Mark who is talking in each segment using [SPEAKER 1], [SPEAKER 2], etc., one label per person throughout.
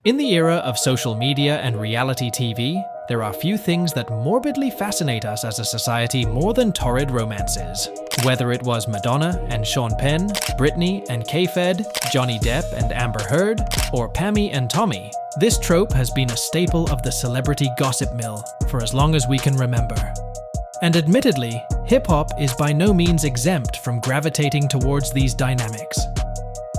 [SPEAKER 1] In the era of social media and reality TV, there are few things that morbidly fascinate us as a society more than torrid romances. Whether it was Madonna and Sean Penn, Britney and K-Fed, Johnny Depp and Amber Heard, or Pammy and Tommy, this trope has been a staple of the celebrity gossip mill for as long as we can remember. And admittedly, hip-hop is by no means exempt from gravitating towards these dynamics.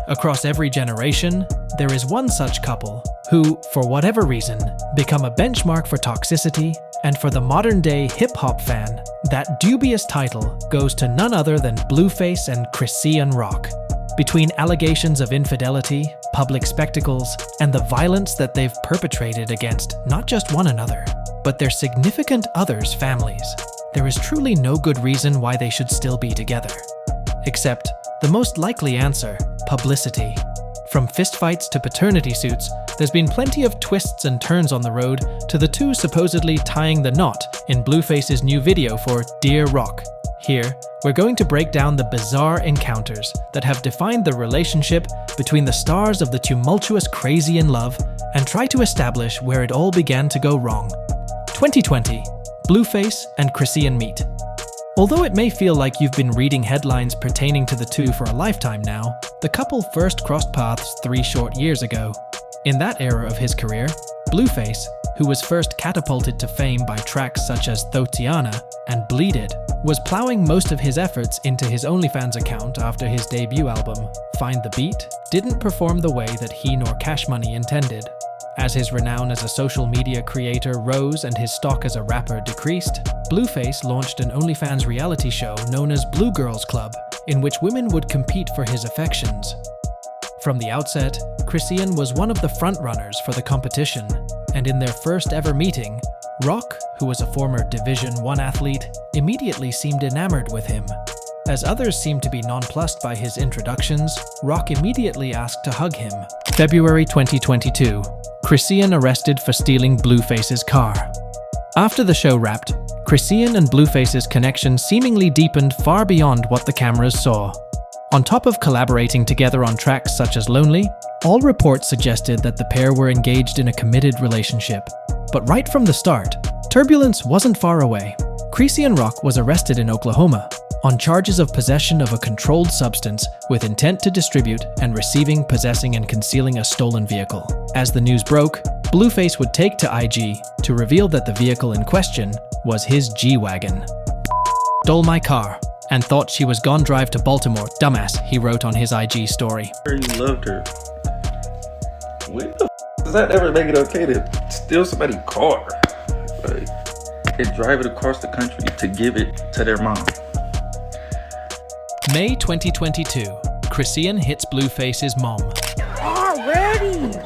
[SPEAKER 1] Across every generation, there is one such couple who, for whatever reason, become a benchmark for toxicity, and for the modern-day hip-hop fan, that dubious title goes to none other than Blueface and Chrisean Rock. Between allegations of infidelity, public spectacles, and the violence that they've perpetrated against not just one another, but their significant others' families, there is truly no good reason why they should still be together. Except the most likely answer: publicity. From fistfights to paternity suits, there's been plenty of twists and turns on the road to the two supposedly tying the knot in Blueface's new video for Dear Rock. Here, we're going to break down the bizarre encounters that have defined the relationship between the stars of the tumultuous Chrisean love and try to establish where it all began to go wrong. 2020, Blueface and Chrisean meet. Although it may feel like you've been reading headlines pertaining to the two for a lifetime now, the couple first crossed paths 3 short years ago. In that era of his career, Blueface, who was first catapulted to fame by tracks such as Thotiana and Bleed It, was plowing most of his efforts into his OnlyFans account after his debut album, Find the Beat, didn't perform the way that he nor Cash Money intended. As his renown as a social media creator rose and his stock as a rapper decreased, Blueface launched an OnlyFans reality show known as Blue Girls Club, in which women would compete for his affections. From the outset, Chrisean was one of the frontrunners for the competition, and in their first ever meeting, Rock, who was a former Division I athlete, immediately seemed enamored with him. As others seemed to be nonplussed by his introductions, Rock immediately asked to hug him. February 2022. Chrisean arrested for stealing Blueface's car. After the show wrapped, Chrisean and Blueface's connection seemingly deepened far beyond what the cameras saw. On top of collaborating together on tracks such as Lonely, all reports suggested that the pair were engaged in a committed relationship. But right from the start, turbulence wasn't far away. Chrisean Rock was arrested in Oklahoma on charges of possession of a controlled substance with intent to distribute and receiving, possessing, and concealing a stolen vehicle. As the news broke, Blueface would take to IG to reveal that the vehicle in question was his G-Wagon. "Stole my car and thought she was gone drive to Baltimore, dumbass," he wrote on his IG story.
[SPEAKER 2] You loved her. When the does that ever make it okay to steal somebody's car? Like, and drive it across the country to give it to their mom.
[SPEAKER 1] May 2022, Chrisean hits Blueface's mom.
[SPEAKER 3] Already?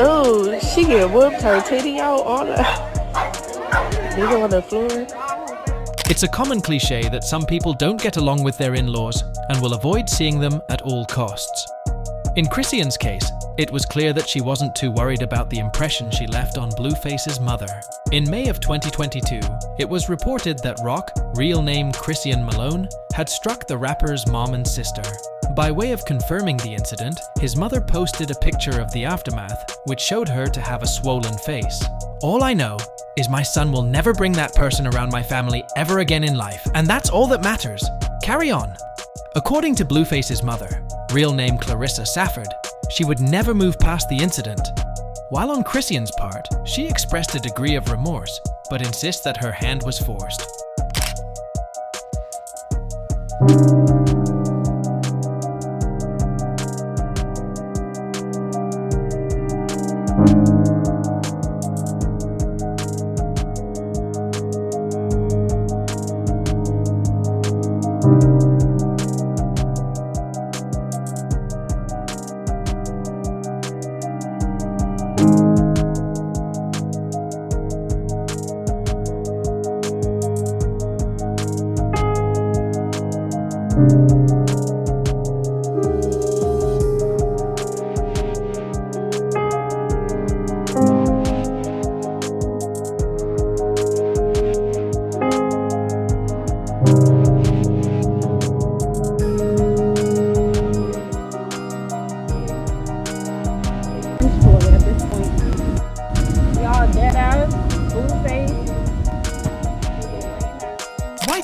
[SPEAKER 3] Oh, she get whooped, her titty out, all that. Nigga on the floor.
[SPEAKER 1] It's a common cliche that some people don't get along with their in-laws and will avoid seeing them at all costs. In Chrisean's case, it was clear that she wasn't too worried about the impression she left on Blueface's mother. In May of 2022, it was reported that Rock, real name Chrisean Malone, had struck the rapper's mom and sister. By way of confirming the incident, his mother posted a picture of the aftermath, which showed her to have a swollen face. "All I know is my son will never bring that person around my family ever again in life, and that's all that matters. Carry on." According to Blueface's mother, real name Clarissa Safford, she would never move past the incident. While on Chrisean's part, she expressed a degree of remorse, but insists that her hand was forced.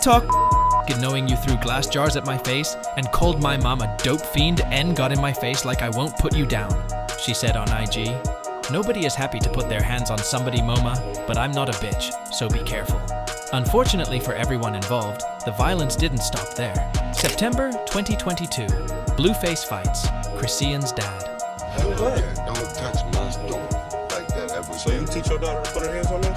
[SPEAKER 1] talk knowing you threw glass jars at my face and called my mom a dope fiend and got in my face like I won't put you down, she said on IG. Nobody is happy to put their hands on somebody, Moma, but I'm not a bitch, so be careful. Unfortunately for everyone involved, the violence didn't stop there. September 2022, Blueface fights Chrisean's dad.
[SPEAKER 4] Don't touch me, don't like that ever.
[SPEAKER 5] So you teach your daughter to put her hands on me?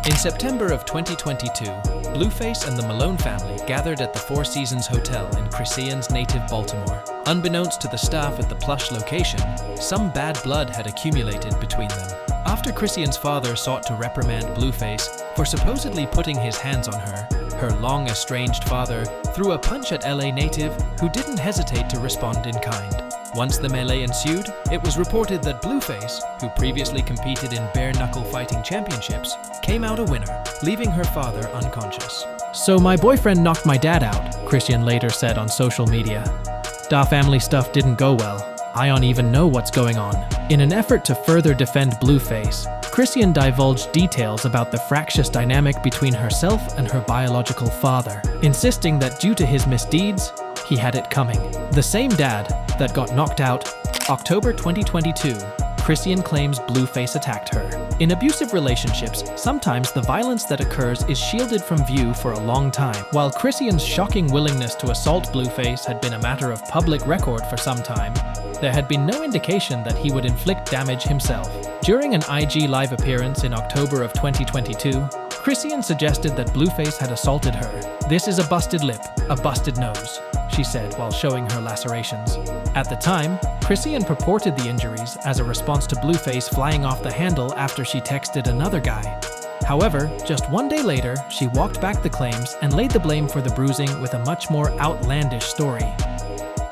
[SPEAKER 1] In September of 2022, Blueface and the Malone family gathered at the Four Seasons Hotel in Chrisean's native Baltimore. Unbeknownst to the staff at the plush location, some bad blood had accumulated between them. After Chrisean's father sought to reprimand Blueface for supposedly putting his hands on her, her long estranged father threw a punch at LA native who didn't hesitate to respond in kind. Once the melee ensued, it was reported that Blueface, who previously competed in bare-knuckle fighting championships, came out a winner, leaving her father unconscious. So my boyfriend knocked my dad out, Chrisean later said on social media. Da family stuff didn't go well. I don't even know what's going on. In an effort to further defend Blueface, Chrisean divulged details about the fractious dynamic between herself and her biological father, insisting that due to his misdeeds, he had it coming. The same dad that got knocked out, October 2022, Chrisean claims Blueface attacked her. In abusive relationships, sometimes the violence that occurs is shielded from view for a long time. While Chrisean's shocking willingness to assault Blueface had been a matter of public record for some time, there had been no indication that he would inflict damage himself. During an IG Live appearance in October of 2022, Chrisean suggested that Blueface had assaulted her. "This is a busted lip, a busted nose," she said while showing her lacerations. At the time, Chrisean purported the injuries as a response to Blueface flying off the handle after she texted another guy. However, just one day later, she walked back the claims and laid the blame for the bruising with a much more outlandish story.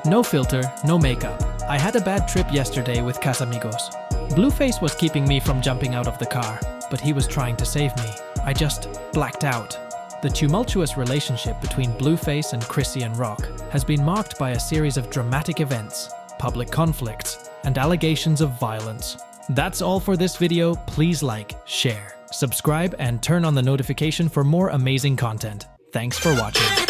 [SPEAKER 1] "No filter, no makeup. I had a bad trip yesterday with Casamigos. Blueface was keeping me from jumping out of the car, but he was trying to save me. I just blacked out." The tumultuous relationship between Blueface and Chrisean Rock has been marked by a series of dramatic events, public conflicts, and allegations of violence. That's all for this video. Please like, share, subscribe, and turn on the notification for more amazing content. Thanks for watching.